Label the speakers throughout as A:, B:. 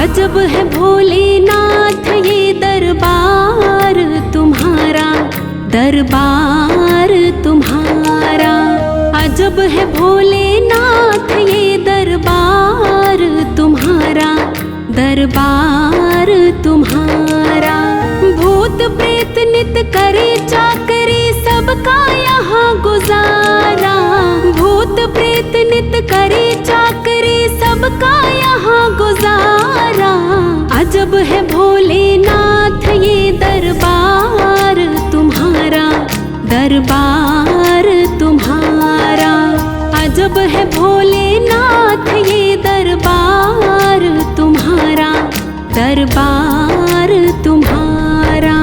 A: अजब है भोलेनाथ ये दरबार तुम्हारा, दरबार तुम्हारा। अजब है भोलेनाथ ये दरबार तुम्हारा, दरबार तुम्हारा। भूत प्रेत नित करे चाकरी सबका यहाँ गुजारा, भूत प्रेत नित करे चाकरी सबका यहाँ गुजारा। अजब है भोलेनाथ ये दरबार तुम्हारा, दरबार तुम्हारा। अजब है भोलेनाथ ये दरबार तुम्हारा, दरबार तुम्हारा।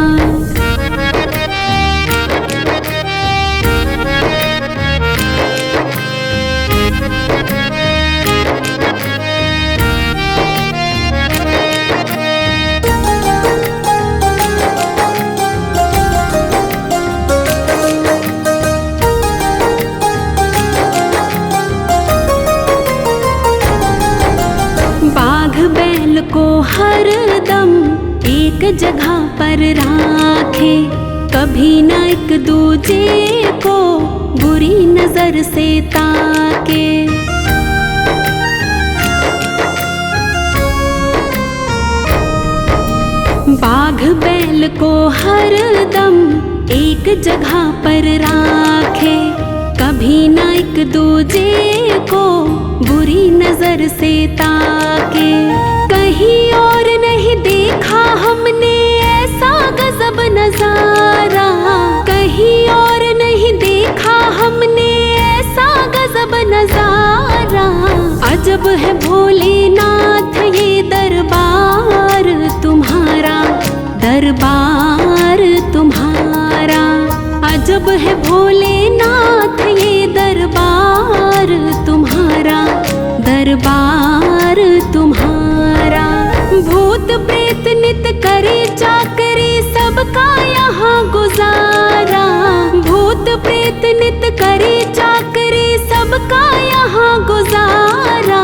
A: बाघ बैल को हर दम एक जगह पर राखे, कभी न एक दूजे को बुरी नजर से ताके। बाघ बैल को हर दम एक जगह पर राखे, कभी न एक दूजे को बुरी नजर से ताके। कहीं और नहीं देखा हमने ऐसा गजब नजारा, कहीं और नहीं देखा हमने ऐसा गजब नजारा। अजब है भोलेनाथ ये दरबार तुम्हारा, दरबार तुम्हारा। अजब है भोलेनाथ ये दरबार तुम्हारा, दरबार तुम्हारा। भूत प्रेत नित करे चाकरी सबका यहाँ गुजारा, भूत प्रेत नित करे चाकरी सबका यहाँ गुजारा।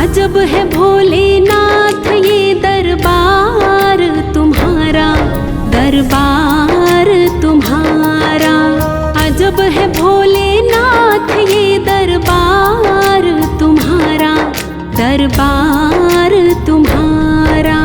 A: अजब है भोलेनाथ ये दरबार तुम्हारा, दरबार तुम्हारा। अजब है भोलेनाथ ये दरबार तुम्हारा, दरबार तुम्हारा।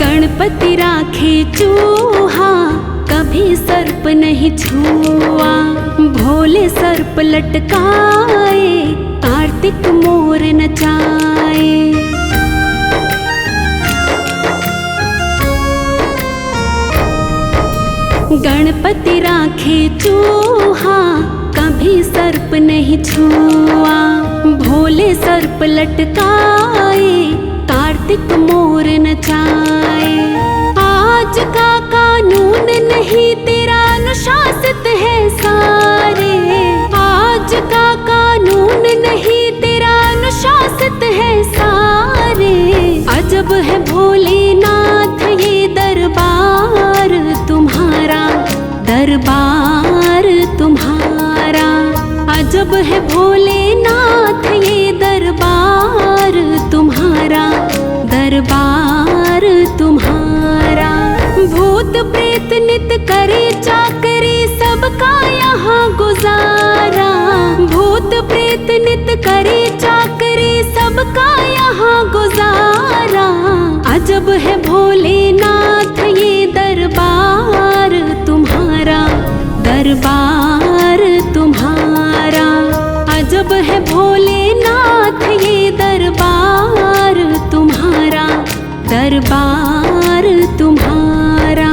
A: गणपति राखे चूहा, कभी सर्प नहीं छुआ। भोले सर्प लटकाए, कार्तिक मोर नचाए। गणपति राखे चूहा, कभी सर्प नहीं छुआ। भोले सर्प लटकाए, कार्तिक मोर नचाए। आज का कानून नहीं तेरा अनुशासित है सारे, आज का कानून नहीं तेरा अनुशासित है सारे। अजब है भोलेनाथ ये दरबार तुम्हारा, दरबार तुम्हारा। अजब है भोलेनाथ ये दरबार तुम्हारा, दरबार तुम्हारा। भूत प्रेत नित करे चाकरी सबका यहाँ गुजारा, भूत प्रेत नित करे चाकरी सबका यहाँ गुजारा। अजब है भोलेनाथ ये दरबार तुम्हारा, दरबार तुम्हारा। अजब है भोलेनाथ ये दरबार तुम्हारा, दरबार तुम्हारा।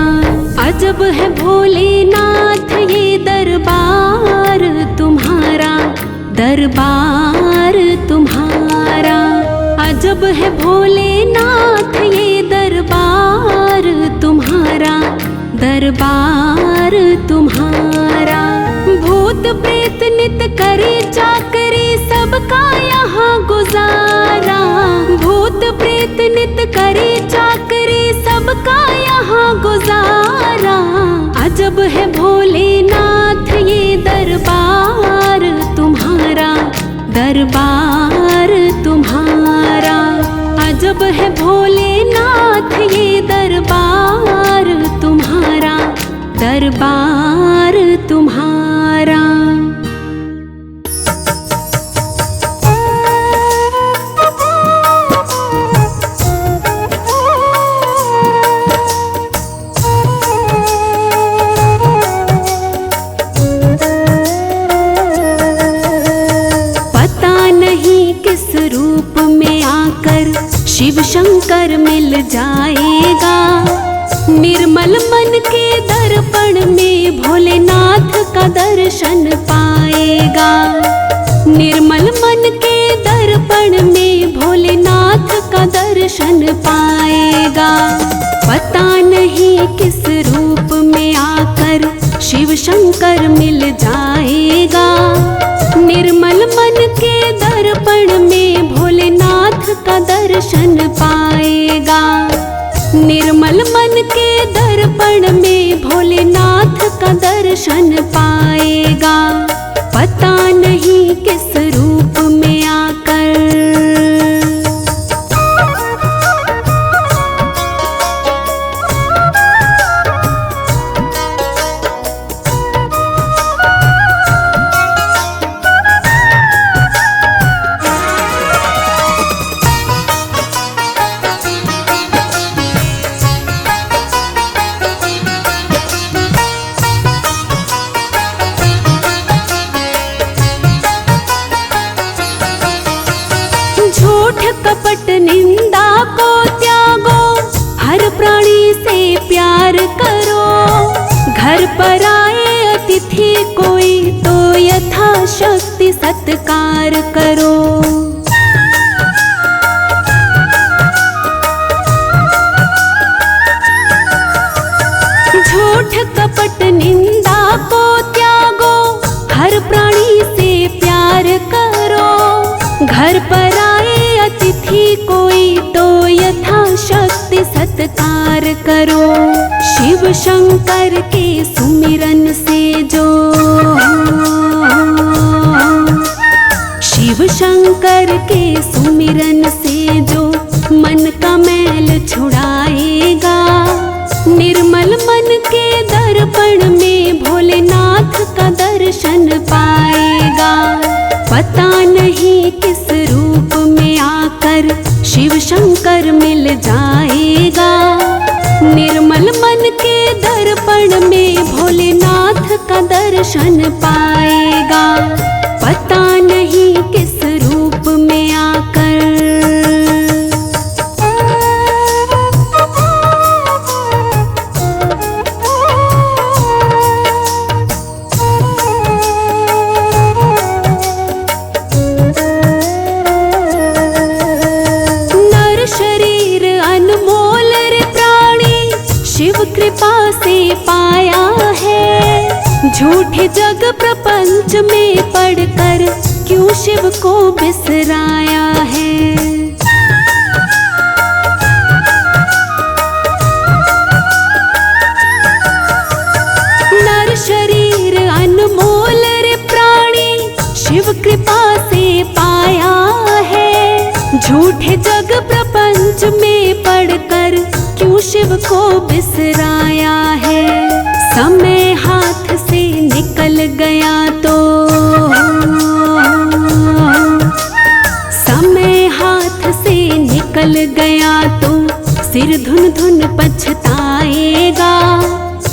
A: अजब है भोलेनाथ ये दरबार तुम्हारा, दरबार तुम्हारा। अजब है भोलेनाथ ये दरबार तुम्हारा, दरबार तुम्हारा। भूत प्रेत नित करे चाकरी, सबका यहाँ गुजारा। भूत प्रेत नित करे चाकरी, सबका यहाँ गुजारा। अजब है भोलेनाथ ये दरबार तुम्हारा, दरबार तुम्हारा। अजब है भोलेनाथ ये दरबार तुम्हारा, दरबार तुम्हारा। रूप में आकर शिव शंकर मिल जाएगा। निर्मल मन के दर्पण में भोलेनाथ का दर्शन पाएगा। निर्मल मन के दर्पण में भोलेनाथ का दर्शन पाएगा। पता नहीं किस रूप में आकर शिव शंकर मिल जाएगा। निर्मल मन के दर्पण में भोलेनाथ का दर्शन पाएगा। निर्मल मन के दर्पण में भोलेनाथ का दर्शन पाएगा। पता नहीं किस रूप में आकर। झूठ कपट निंदा को त्यागो, हर प्राणी से प्यार करो। घर पर आए अतिथि कोई तो यथाशक्ति सत्कार करो। झूठ कपट निंदा को त्यागो, हर प्राणी से प्यार करो। घर पर आए अतिथि कोई तो यथाशक्ति सत्कार करो। शिव शंकर के सुमिरन से जो, शिव शंकर के सुमिरन से जो मन का मैल छुड़ाएगा। निर्मल मन के दर्पण में भोलेनाथ का दर्शन पाएगा। पता नहीं किस रूप में आकर शिव शंकर मिल जाएगा। निर्मल मन के दर्पण में भोलेनाथ का दर्शन पाएगा। पता नहीं किस रूप में आकर। कृपा से पाया है। झूठे जग प्रपंच में पढ़कर क्यों शिव को बिसराया है। नर शरीर अनमोल रे प्राणी, शिव कृपा से पाया है। झूठे जग प्रपंच में पढ़कर क्यों शिव को बिसराया है। समय हाथ से निकल गया तो, समय हाथ से निकल गया तो सिर धुन धुन पछताएगा।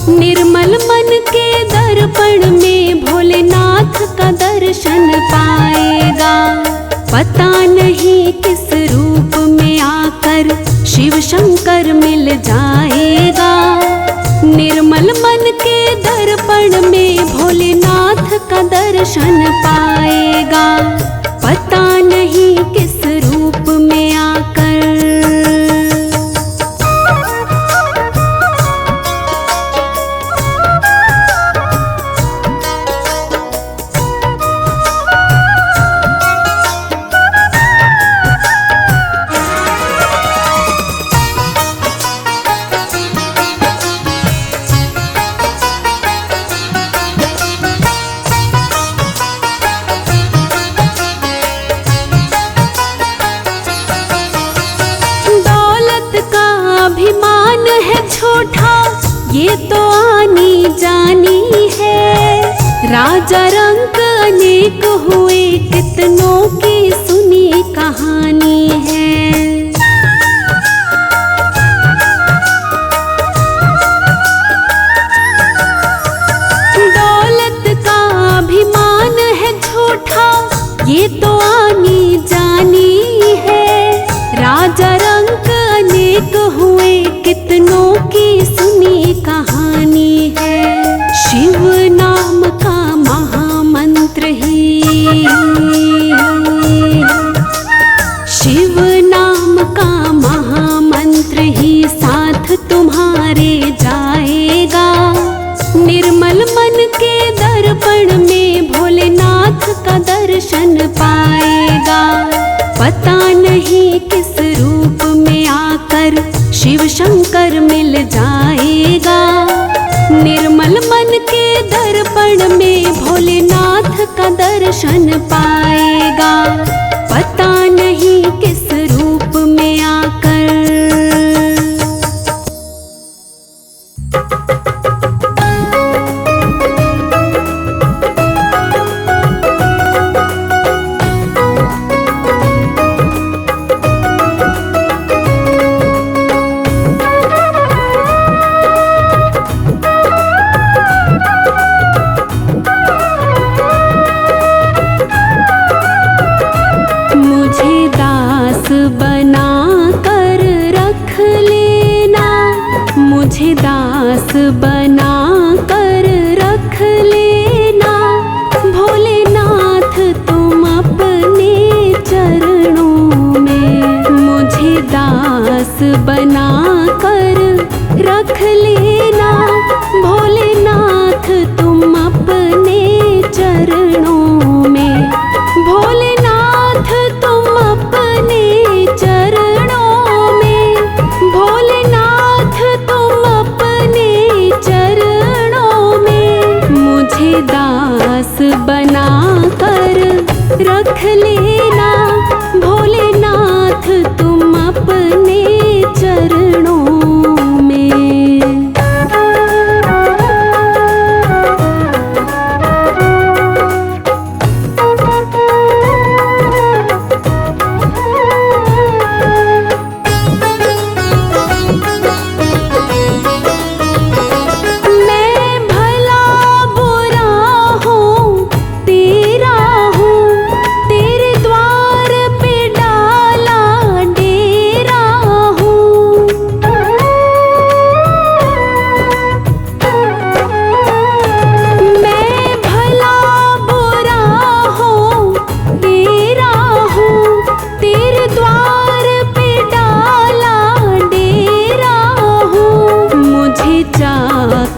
A: निर्मल मन के दर्पण में भोलेनाथ का दर्शन पाएगा। पता नहीं किस रूप में आकर शिव शंकर मिल जाएगा। निर्मल मन के दर्पण में भोलेनाथ का दर्शन पाएगा। पता नहीं किस रूप में आकर। ये तो आनी जानी है। राजा रंक अनेक हुए, कितनों की सुनी कहानी है। दौलत का अभिमान है झूठा, ये तो आनी जानी है। राजा रंक अनेक हुए, कितनों की सुनी कहानी है। शिव नाम का महामंत्र ही, शिव नाम का महामंत्र ही साथ तुम्हारे जाएगा। निर्मल मन के दर्पण में भोलेनाथ का दर्शन पाएगा। पता नहीं किस रूप में आकर शिव शंकर मिल जाएगा। निर्मल मन के दर्पण में भोलेनाथ का दर्शन पाएगा। पता नहीं किस रूप में आकर। मुझे दास बना कर रख लेना। भोलेनाथ तुम अपने चरणों में। मुझे दास बना कर रख लेना। भोलेनाथ तुम अपने चरणों में। भोलेनाथ तुम अपने चरणों में। भोलेनाथ तुम अपने चरणों में। मुझे दास बना कर रख लेना। भोलेनाथ तुम अपने चरणों में।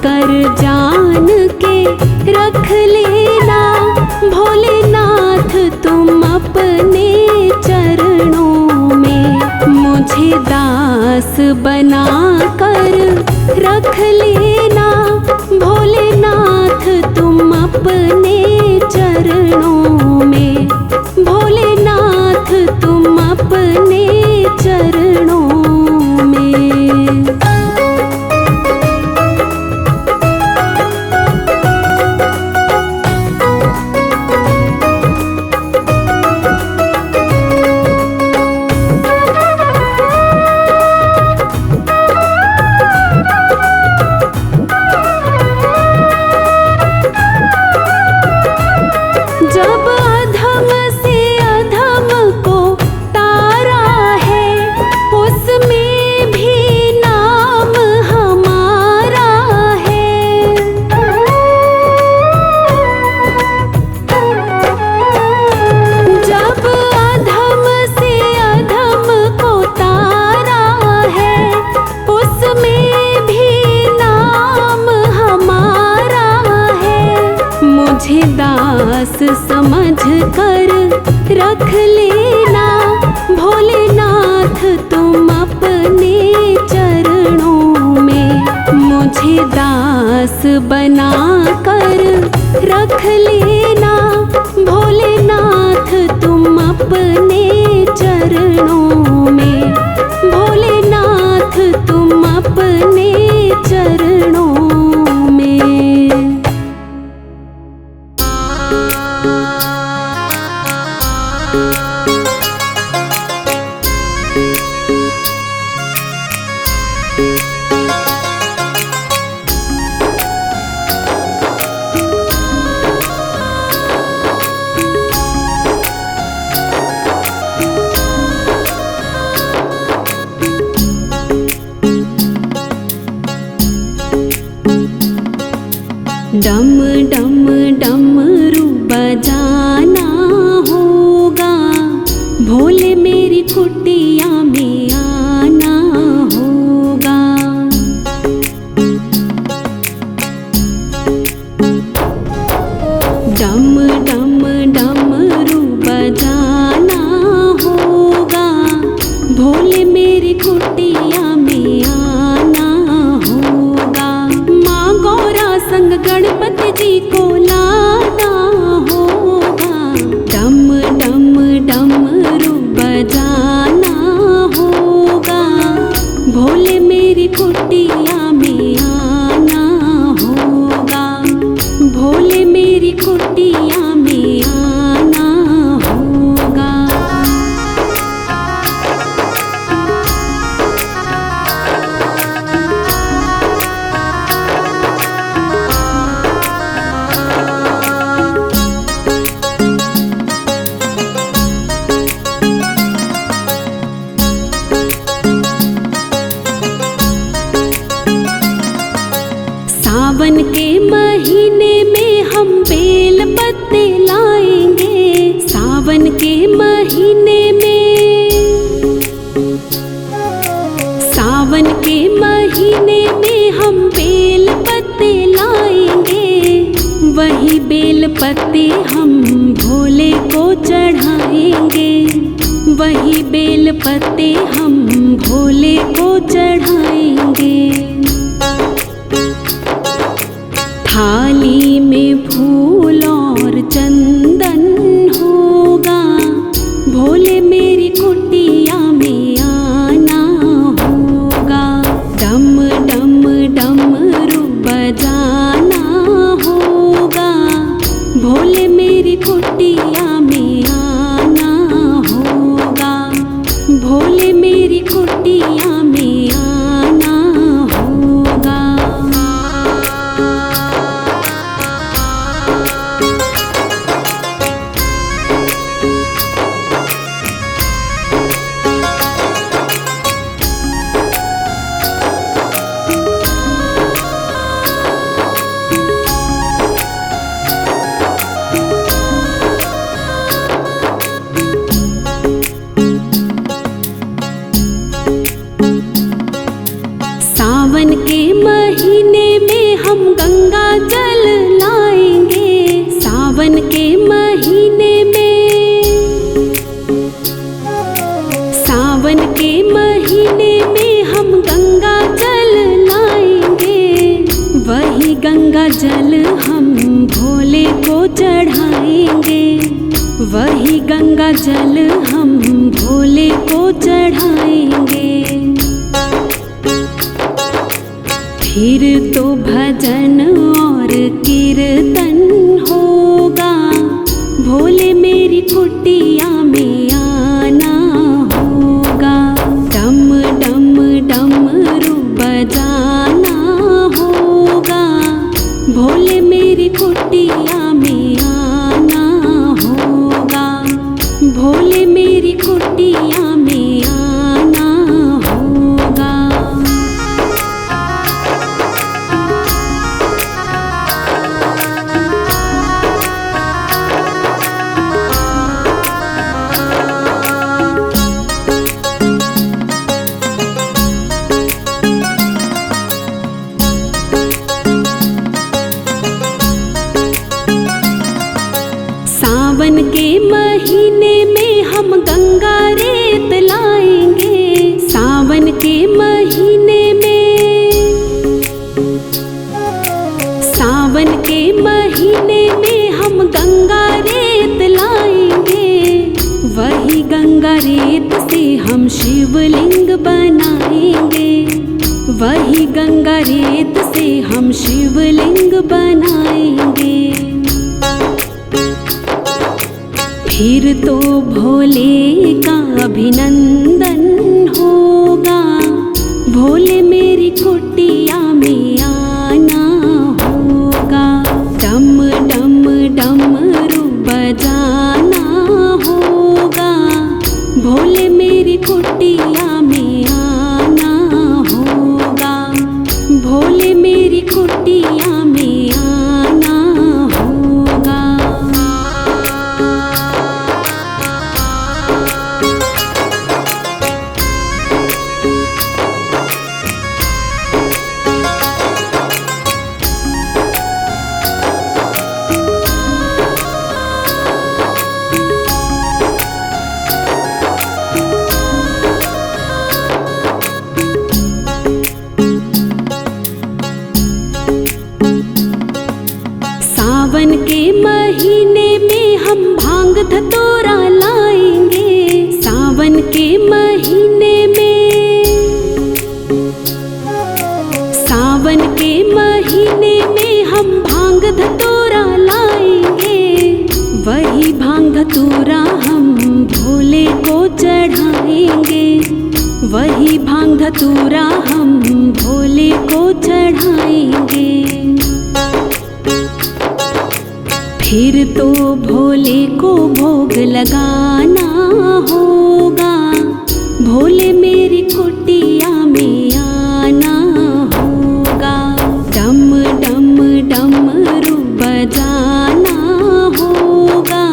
A: कर जान के रख लेना। भोलेनाथ तुम अपने चरणों में। मुझे दास बना कर रख लेना। भोलेनाथ तुम अपने चरणों में। भोलेनाथ तुम अपने चरणों में। जब अधम से अधम को तारा है, उसमें भी नाम हमारा है। जब अधम से अधम को तारा है, उसमें भी नाम हमारा है। मुझे दास समझ कर रख लेना। भोलेनाथ तुम अपने चरणों में। मुझे दास बना कर रख लेना। भोलेनाथ तुम अपने चरणों में। भोलेनाथ तुम अपने चरणों डम डम डमरू बजाना होगा, भोले मेरी कुटिया में आना होगा। डम डम डमरू बजाना होगा, भोले मेरी कुटिया में आना होगा। माँ गौरा संग गणपति जी को लाना होगा। डम डम डमरू बजाना होगा, भोले मेरी कुटिया में आना होगा। भोले मेरी कुटिया में आना होगा। सावन के महीने में हम बेल पत्ते लाएंगे। सावन के महीने में, सावन के महीने में हम बेल पत्ते लाएंगे। वही बेल पत्ते हम भोले को चढ़ाएंगे। वही बेल पत्ते हम भोले को चढ़ाएंगे। थाली में फूल और चंदन होगा, भोले मेरी कुटिया में आना होगा। डम डम डमरू बजाना होगा, भोले मेरी कुटिया में आना होगा। भोले मेरी कुटिया में आना होगा। सावन के महीने में हम गंगा जल लाएंगे। सावन के महीने में, सावन के महीने में हम गंगा जल लाएंगे। वही गंगा जल हम भोले को चढ़ाएंगे। वही गंगा जल हम भोले को चढ़ाएंगे। फिर तो भजन और कीर्तन होगा, भोले मेरी कुटिया में आना होगा। डम डम डमरू बजाना होगा, भोले मेरी कुटिया में आना होगा। भोले मेरी कुटिया में आना होगा। सावन के महीने में हम गंगा रेत लाएंगे। सावन के महीने में, सावन के महीने में हम गंगा रेत लाएंगे। वही गंगा रेत से हम शिवलिंग बनाएंगे। वही गंगा रेत से हम शिवलिंग बनाएंगे। फिर तो भोले का अभिनंदन होगा, भोले मेरी कुटिया में आना होगा। डम डम डमरू बजाना होगा, भोले मेरी कुटिया में आना होगा। भोले मेरी कुटिया में आना सावन के महीने में, सावन के महीने में हम भांग धतूरा लाएंगे। वही भांग धतूरा हम भोले को चढ़ाएंगे। वही भांग धतूरा हम भोले को चढ़ाएंगे। फिर तो भोले को भोग लगाना होगा। भोले मेरी कुटिया में आना होगा। डम डम डमरू बजाना होगा।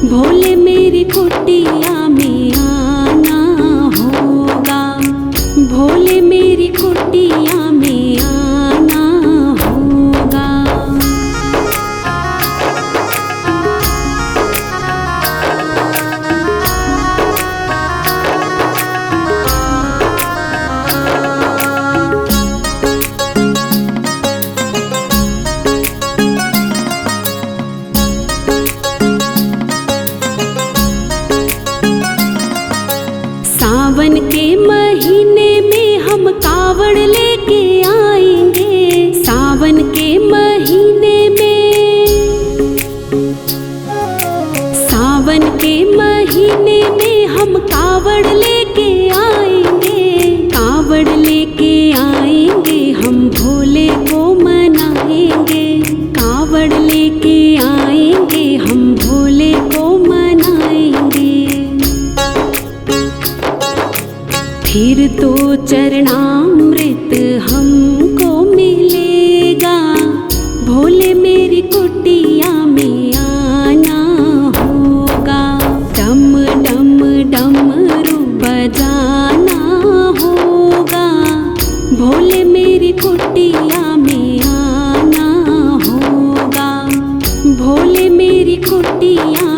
A: भोले मेरी कुटिया में आना होगा। भोले मेरी कुटिया में आना होगा। सावन के महीने में हम कावड़ लेके आएंगे। सावन के महीने में, सावन के महीने में हम कावड़ लेके आएंगे। कावड़ लेके आएंगे, हम भोले को मनाएंगे। कावड़ लेके आएंगे, हम भोले को मनाएंगे। फिर तो चरणामृत हमको मिलेगा। भोले मेरी कुटिया में आना होगा। डम डम डमरू बजाना होगा। भोले मेरी कुटिया में आना होगा। भोले मेरी कुटिया